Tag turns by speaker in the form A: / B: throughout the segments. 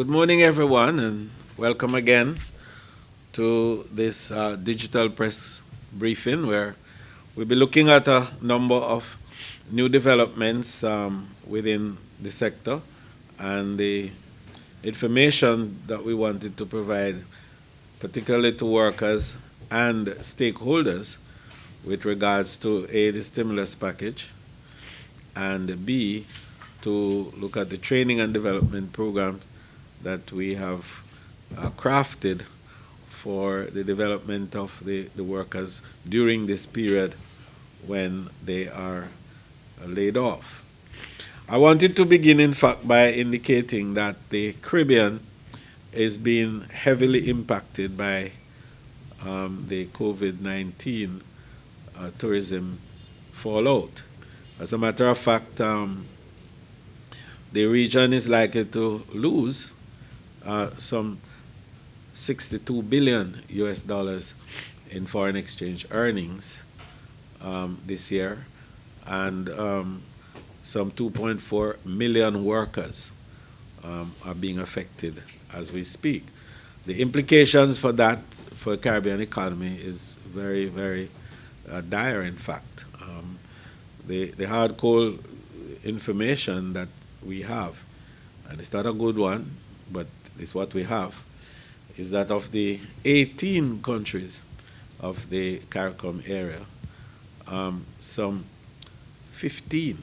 A: Good morning, everyone, and welcome again to this digital press briefing where we'll be looking at a number of new developments within the sector and the information that we wanted to provide, particularly to workers and stakeholders, with regards to A, the stimulus package, and B, to look at the training and development programs that we have crafted for the development of the workers during this period when they are laid off. I wanted to begin, in fact, by indicating that the Caribbean is being heavily impacted by the COVID-19 tourism fallout. As a matter of fact, the region is likely to lose some 62 billion US dollars in foreign exchange earnings this year, and some 2.4 million workers are being affected as we speak. The implications for that for the Caribbean economy is very, very dire, in fact. The hard core information that we have, and it's not a good one, but it's what we have, is that of the 18 countries of the CARICOM area, some 15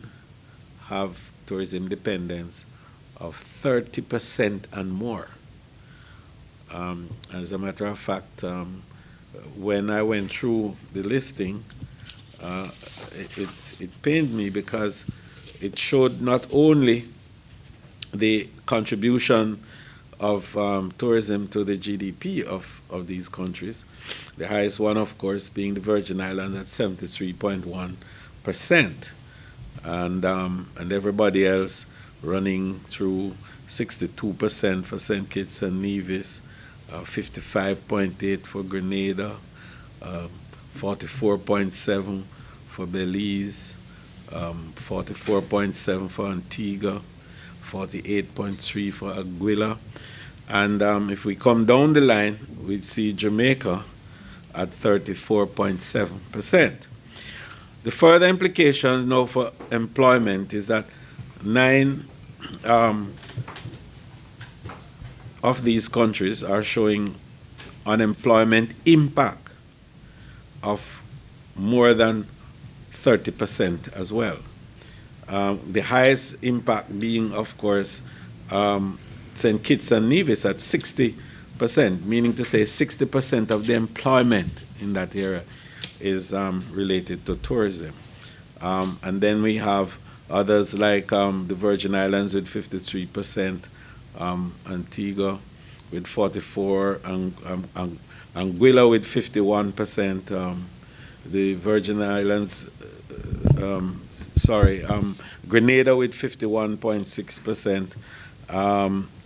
A: have tourism dependence of 30% and more. As a matter of fact, when I went through the listing, it pained me because it showed not only the contribution of tourism to the GDP of these countries, the highest one, of course, being the Virgin Islands at 73.1%, and everybody else running through 62% for St. Kitts and Nevis, 55.8 for Grenada, 44.7 for Belize, 44.7 for Antigua, 48.3 for Anguilla. And if we come down the line, we'd see Jamaica at 34.7%. The further implications now for employment is that 9 of these countries are showing unemployment impact of more than 30% as well. The highest impact being, of course, St. Kitts and Nevis at 60%, meaning to say 60% of the employment in that area is related to tourism. And then we have others like the Virgin Islands with 53%, Antigua with 44%, Anguilla with 51%, the Virgin Islands, Grenada with 51.6%,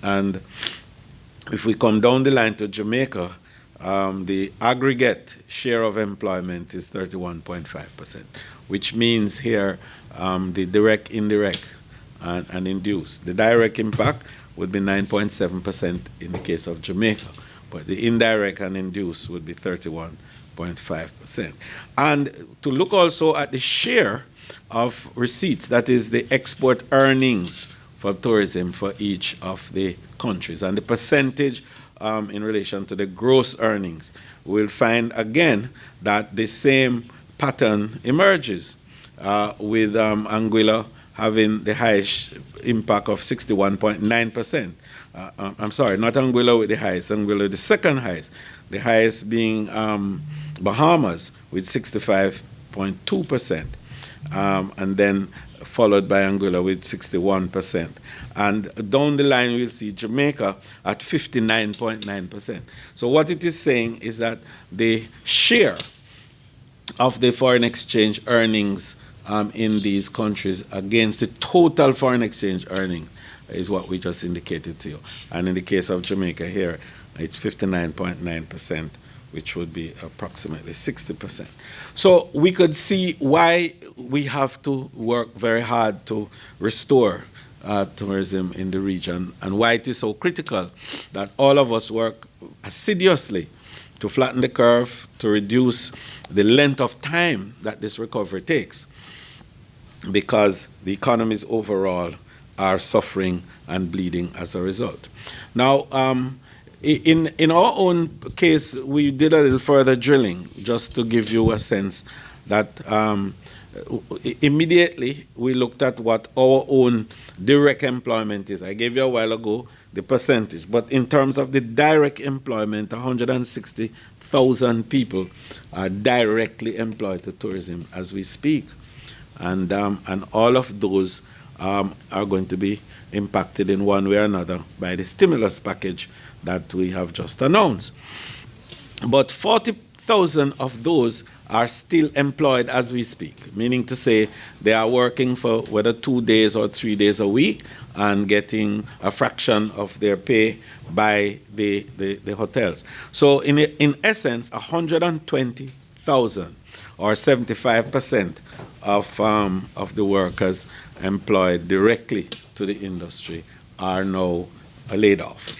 A: and if we come down the line to Jamaica, the aggregate share of employment is 31.5%, which means here the direct, indirect, and induced. The direct impact would be 9.7% in the case of Jamaica, but the indirect and induced would be 31.5%. And to look also at the share of receipts, that is the export earnings for tourism for each of the countries, and the percentage in relation to the gross earnings, we'll find again that the same pattern emerges, with Anguilla having the highest impact of 61.9%. I'm sorry, not Anguilla with the highest, Anguilla with the second highest, the highest being Bahamas with 65.2%, and then followed by Anguilla with 61%. And down the line, we'll see Jamaica at 59.9%. So what it is saying is that the share of the foreign exchange earnings in these countries against the total foreign exchange earning is what we just indicated to you. And in the case of Jamaica here, it's 59.9%, which would be approximately 60%. So we could see why we have to work very hard to restore tourism in the region, and why it is so critical that all of us work assiduously to flatten the curve, to reduce the length of time that this recovery takes, because the economies overall are suffering and bleeding as a result. Now, in our own case, we did a little further drilling just to give you a sense that immediately we looked at what our own direct employment is. I gave you a while ago the percentage, but in terms of the direct employment, 160,000 people are directly employed to tourism as we speak, and all of those are going to be impacted in one way or another by the stimulus package that we have just announced. But 40,000 of those are still employed as we speak, meaning to say they are working for whether 2 days or 3 days a week and getting a fraction of their pay by the hotels. So in essence, 120,000 or 75% of the workers employed directly to the industry are now laid off.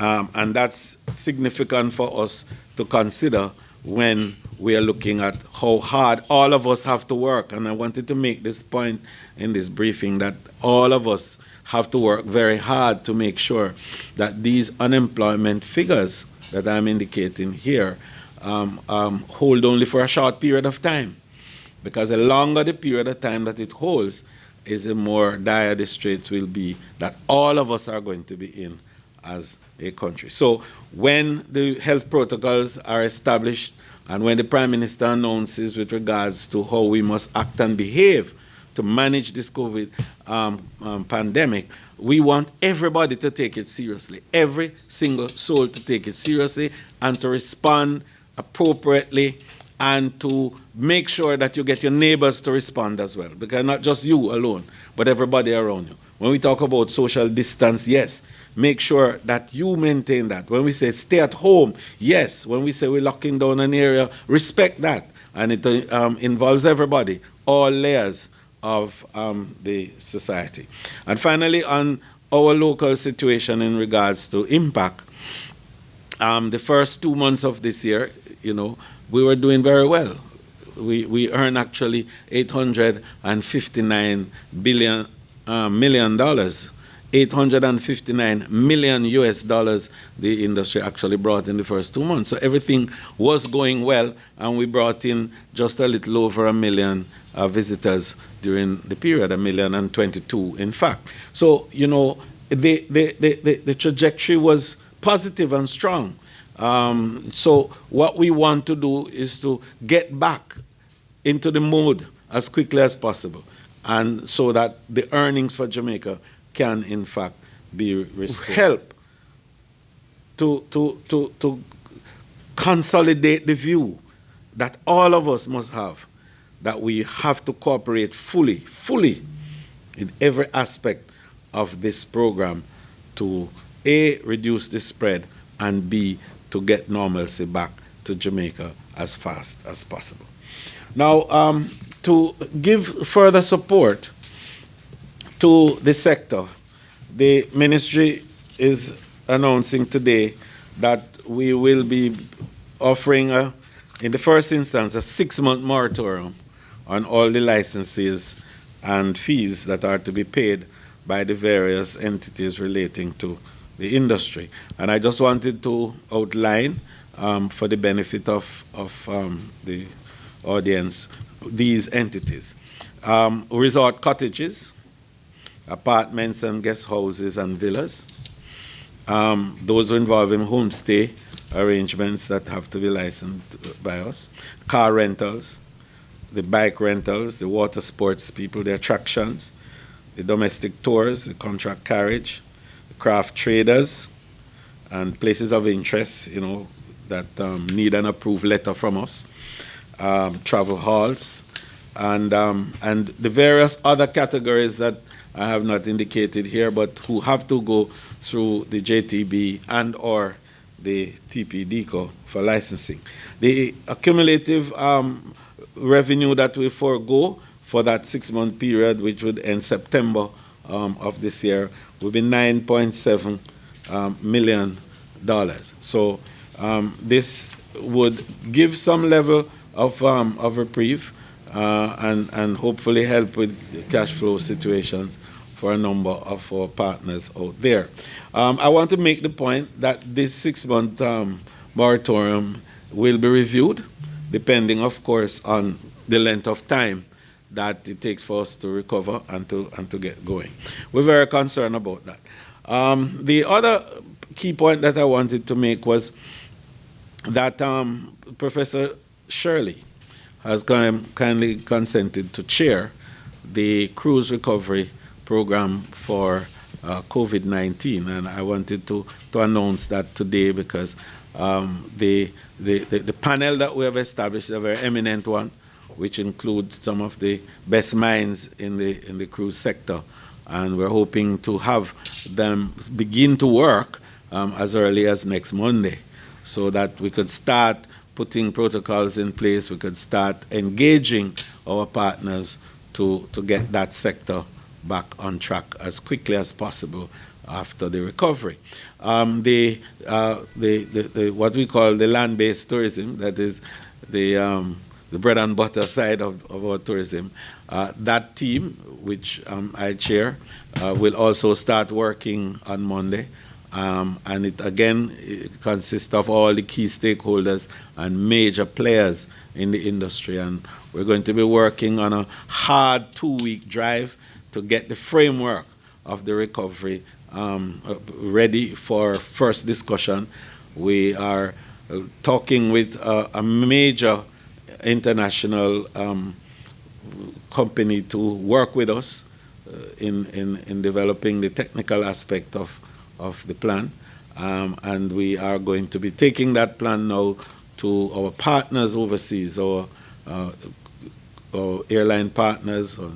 A: And that's significant for us to consider when we are looking at how hard all of us have to work. And I wanted to make this point in this briefing that all of us have to work very hard to make sure that these unemployment figures that I'm indicating here hold only for a short period of time. Because the longer the period of time that it holds, is the more dire the straits will be that all of us are going to be in as a country. So when the health protocols are established and when the Prime Minister announces with regards to how we must act and behave to manage this COVID pandemic, we want everybody to take it seriously, every single soul to take it seriously and to respond appropriately and to make sure that you get your neighbors to respond as well, because not just you alone, but everybody around you. When we talk about social distance, yes, make sure that you maintain that. When we say stay at home, yes. When we say we're locking down an area, respect that. And it involves everybody, all layers of the society. And finally, on our local situation in regards to impact, the first 2 months of this year, we were doing very well. We earned actually $859 million. $859 million US dollars the industry actually brought in the first 2 months. So everything was going well, and we brought in just a little over 1 million visitors during the period, 1,022,000 in fact. So, the trajectory was positive and strong. So what we want to do is to get back into the mode as quickly as possible, and so that the earnings for Jamaica can in fact be restored. Help to consolidate the view that all of us must have, that we have to cooperate fully in every aspect of this program to A, reduce the spread, and B, to get normalcy back to Jamaica as fast as possible. Now, to give further support to the sector, the ministry is announcing today that we will be offering, in the first instance, a 6-month moratorium on all the licenses and fees that are to be paid by the various entities relating to the industry. And I just wanted to outline, for the benefit of the audience, these entities. Resort cottages, apartments and guest houses and villas, those involving homestay arrangements that have to be licensed by us, car rentals, the bike rentals, the water sports people, the attractions, the domestic tours, the contract carriage, the craft traders, and places of interest, that need an approved letter from us, travel halls, and the various other categories that I have not indicated here, but who have to go through the JTB and or the TPDCO for licensing. The accumulative revenue that we forego for that 6-month period, which would end September, of this year will be $9.7 million. So this would give some level of reprieve and hopefully help with cash flow situations for a number of our partners out there. I want to make the point that this 6-month moratorium will be reviewed, depending, of course, on the length of time that it takes for us to recover and to get going. We're very concerned about that. The other key point that I wanted to make was that Professor Shirley has kindly consented to chair the cruise recovery program for COVID-19, and I wanted to announce that today because the panel that we have established is a very eminent one, which includes some of the best minds in the cruise sector, and we're hoping to have them begin to work as early as next Monday, so that we could start putting protocols in place, we could start engaging our partners to get that sector back on track as quickly as possible after the recovery. The what we call the land-based tourism, that is the bread and butter side of our tourism, that team, which I chair, will also start working on Monday. And it consists of all the key stakeholders and major players in the industry. And we're going to be working on a hard 2-week drive to get the framework of the recovery ready for first discussion. We are talking with a major international company to work with us in developing the technical aspect of the plan, and we are going to be taking that plan now to our partners overseas, our airline partners, or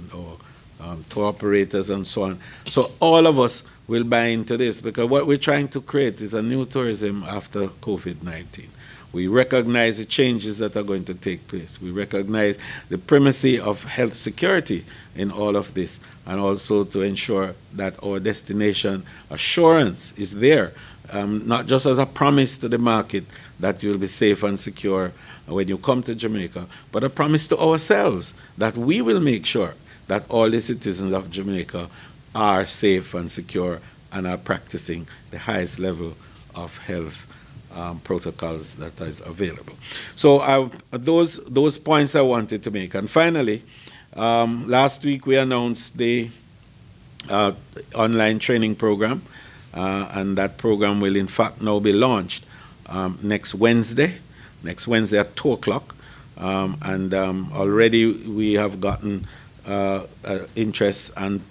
A: tour operators, and so on. So all of us will buy into this, because what we're trying to create is a new tourism after COVID-19. We recognize the changes that are going to take place. We recognize the primacy of health security in all of this, and also to ensure that our destination assurance is there, not just as a promise to the market that you'll be safe and secure when you come to Jamaica, but a promise to ourselves that we will make sure that all the citizens of Jamaica are safe and secure and are practicing the highest level of health protocols that is available. So those points I wanted to make. And finally, last week we announced the online training program, and that program will in fact now be launched next Wednesday at 2 o'clock. And already we have gotten interest and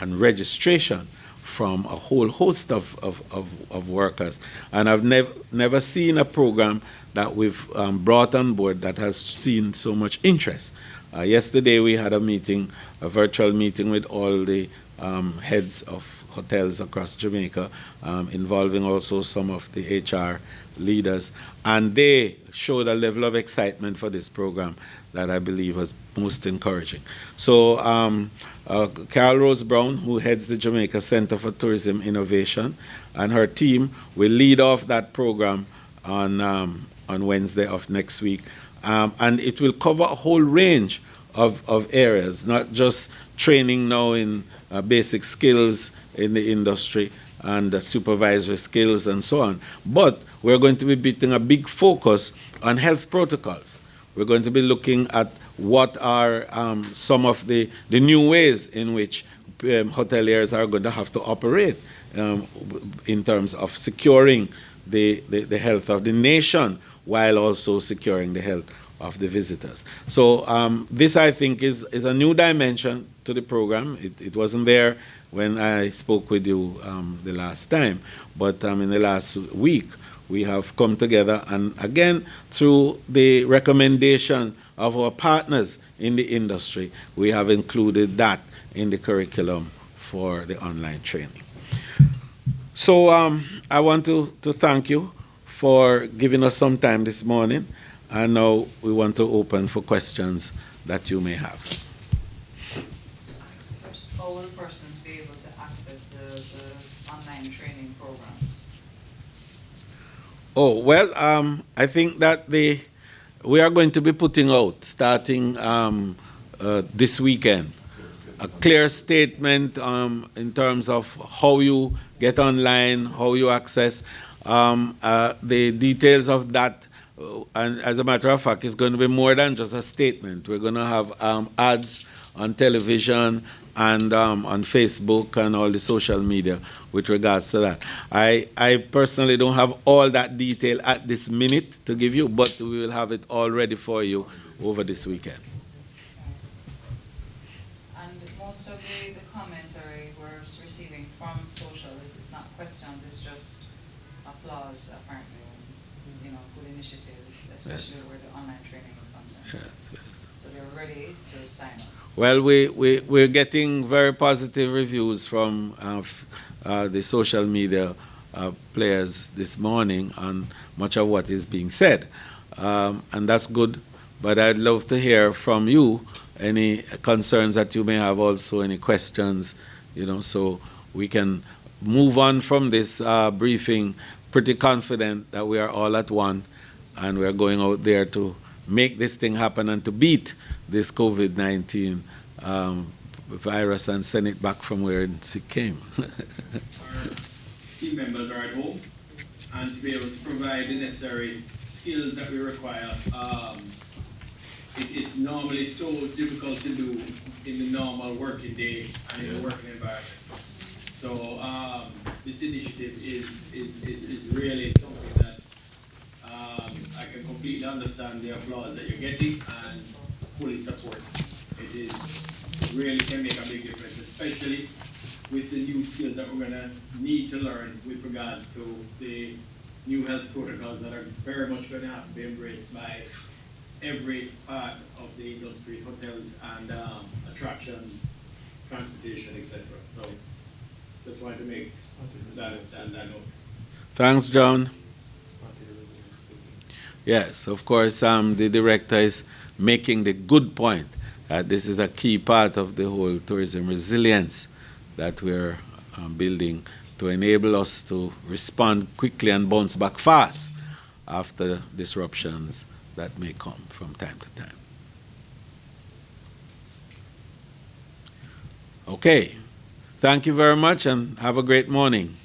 A: registration from a whole host of workers. And I've never seen a program that we've brought on board that has seen so much interest. Yesterday we had a virtual meeting with all the heads of hotels across Jamaica, involving also some of the HR leaders, and they showed a level of excitement for this program that I believe was most encouraging. So Carol Rose Brown, who heads the Jamaica Center for Tourism Innovation, and her team will lead off that program on Wednesday of next week. And it will cover a whole range of areas, not just training now in basic skills in the industry and supervisory skills and so on, but we're going to be putting a big focus on health protocols. We're going to be looking at what are some of the new ways in which hoteliers are going to have to operate in terms of securing the health of the nation while also securing the health of the visitors. So this, I think, is a new dimension to the program. It wasn't there when I spoke with you the last time, but in the last week, we have come together, and again, through the recommendation of our partners in the industry, we have included that in the curriculum for the online training. So I want to thank you for giving us some time this morning, and now we want to open for questions that you may have.
B: So I ask first all the persons be
A: Oh, well, I think that we are going to be putting out, starting this weekend, a clear statement in terms of how you get online, how you access the details of that. And as a matter of fact, it's going to be more than just a statement. We're going to have ads on television and on Facebook and all the social media with regards to that. I personally don't have all that detail at this minute to give you, but we will have it all ready for you over this weekend.
B: And most of the commentary we're receiving from social is not questions, it's just applause, apparently, and, good initiatives, especially where the online training is concerned.
A: Yes.
B: So they're ready to sign up.
A: Well, we're getting very positive reviews from the social media players this morning on much of what is being said. And that's good. But I'd love to hear from you any concerns that you may have, also any questions, so we can move on from this briefing pretty confident that we are all at one and we're going out there to make this thing happen and to beat this COVID-19 virus and send it back from where it came.
C: Our team members are at home and to be able to provide the necessary skills that we require. It is normally so difficult to do in the normal working day and in the working environment. So this initiative is really something that I can completely understand the applause that you're getting and fully support. It is really can make a big difference, especially with the new skills that we're going to need to learn with regards to the new health protocols that are very much going to have to be embraced by every part of the industry, hotels and attractions, transportation, etc. So just wanted to make that note.
A: Thanks, John. Yes, of course, the director is making the good point that this is a key part of the whole tourism resilience that we're building to enable us to respond quickly and bounce back fast after disruptions that may come from time to time. Okay, thank you very much and have a great morning.